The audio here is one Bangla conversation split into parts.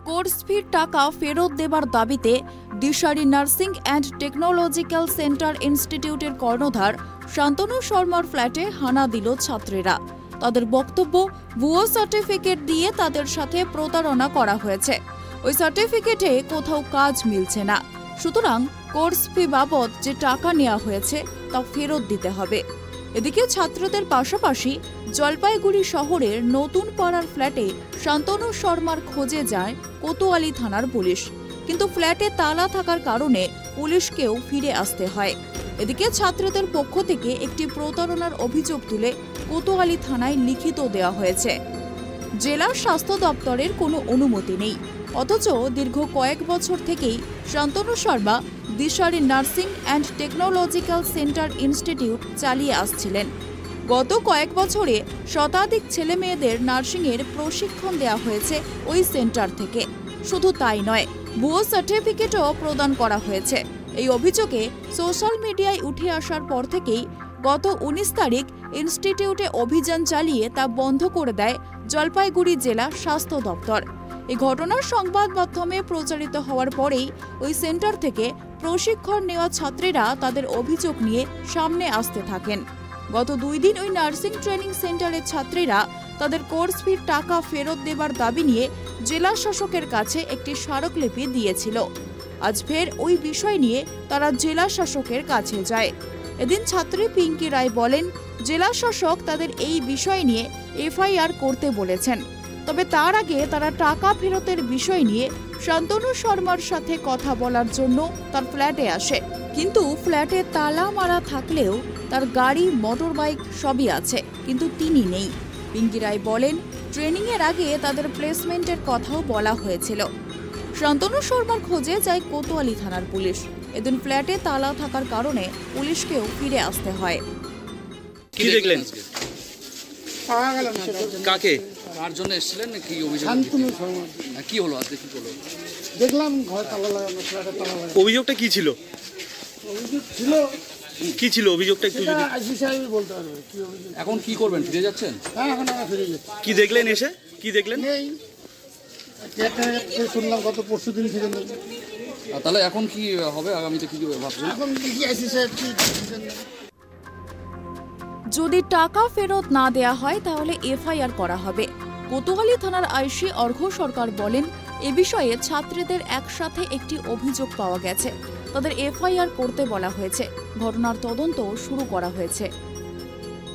কোর্স ফির টাকা ফেরত দেবার দাবিতে দিশারি নার্সিং অ্যান্ড টেকনোলজিক্যাল সেন্টার ইনস্টিটিউটের কর্ণধার শান্তনু শর্মার ফ্ল্যাটে হানা দিল ছাত্রীরা। তাদের বক্তব্য, ভুয়ো সার্টিফিকেট দিয়ে তাদের সাথে প্রতারণা করা হয়েছে। ওই সার্টিফিকেটে কোথাও কাজ মিলছে না, সুতরাং কোর্স ফি বাবদ যে টাকা নেওয়া হয়েছে তা ফেরত দিতে হবে। এদিকে ছাত্রদের পাশাপাশি জলপাইগুড়ি শহরের নতুন পাড়ার ফ্ল্যাটে শান্তনু শর্মার খোঁজে যায় কোতোয়ালি থানার পুলিশ, কিন্তু ফ্ল্যাটে তালা থাকার কারণে পুলিশকেও ফিরে আসতে হয়। এদিকে ছাত্রদের পক্ষ থেকে একটি প্রতারণার অভিযোগ তুলে কোতোয়ালি থানায় লিখিত দেওয়া হয়েছে। জেলা স্বাস্থ্য দপ্তরের কোনো অনুমতি নেই, অথচ দীর্ঘ কয়েক বছর থেকেই Shantanu Sharma Dishari nursing and technological centre institute চালিয়ে আসছিলেন। গত কয়েক বছরে শতাধিক ছেলে মেয়েদের নার্সিংয়ের প্রশিক্ষণ দেওয়া হয়েছে ওই সেন্টার থেকে। শুধু তাই নয়, ভুয়ো সার্টিফিকেটও প্রদান করা হয়েছে। এই অভিযোগে সোশ্যাল মিডিয়ায় উঠে আসার পর থেকেই গত 19 তারিখ ইনস্টিটিউটে অভিযান চালিয়ে তা বন্ধ করে দেয় জলপাইগুড়ি জেলা স্বাস্থ্য দপ্তর। এই ঘটনার সংবাদ মাধ্যমে প্রচারিত হওয়ার পরেই ওই সেন্টার থেকে প্রশিক্ষণ নেওয়া ছাত্রীরা তাদের অভিযোগ নিয়ে সামনে আসতে থাকেন। গত 2 দিন ওই নার্সিং ট্রেনিং সেন্টারের ছাত্রীরা তাদের কোর্স ফির টাকা ফেরত দেবার দাবি নিয়ে জেলা শাসকের কাছে একটি স্মারকলিপি দিয়েছিল। আজ ফের ওই বিষয় নিয়ে তারা জেলা শাসকের কাছে যায়। এদিন ছাত্রী পিঙ্কি রায় বলেন, জেলা শাসক তাদের এই বিষয় নিয়ে এফআইআর করতে বলেছেন, তবে তার আগে তারা টাকা ফেরতের বিষয় নিয়ে শান্তনু শর্মার সাথে কথা বলার জন্য তার ফ্ল্যাটে আসে। কিন্তু ফ্ল্যাটে তালা মারা থাকলেও তার গাড়ি, মোটর বাইক সবই আছে, কিন্তু তিনি নেই। পিঙ্কি রায় বলেন, ট্রেনিংয়ের আগে তাদের প্লেসমেন্টের কথাও বলা হয়েছিল। শান্তনু শর্মার খোঁজে যায় কোতোয়ালি থানার পুলিশ। এদিন ফ্ল্যাটে তালা থাকার কারণে পুলিশকেও ফিরে আসতে হয়। কি দেখলেন? কাকে? কার জন্য এসেছিলেন? কি অভিযোগ? শান্তনু শর্মা। কি হলো আজকে? কি হলো? দেখলাম ঘর তালা লাগানো, ফ্ল্যাটে তালা লাগানো। অভিযোগটা কি ছিল? অভিযোগ ছিল কি ছিল অভিযোগটা একটু যদি আইসি সাহেবই বলতে পারবে কি অভিযোগ। এখন কি করবেন? ফিরে যাচ্ছেন? হ্যাঁ, এখন আমরা ফিরে যাচ্ছি। কি দেখলেন এসে? কি দেখলেন? নেই, শুনলাম গত পরশু দিন থেকে নেই। তাহলে এখন কি হবে? আগামীতে কি ভাবছেন? এখন দেখি আইসি সাহেব কি ডিসিশন নেয়। যদি টাকা ফেরত না দেয়া হয় তাহলে এফআইআর করা হবে। কোতোয়ালি থানার আইসি অর্ঘ্য সরকার বলেন, এ বিষয়ে ছাত্রীদের একসাথে একটি অভিযোগ পাওয়া গেছে, তাদের এফআইআর করতে বলা হয়েছে। ঘটনার তদন্ত শুরু করা হয়েছে।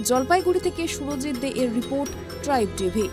জলপাইগুড়ি থেকে সুরজিৎ দে এর রিপোর্ট, ট্রাইব টিভি।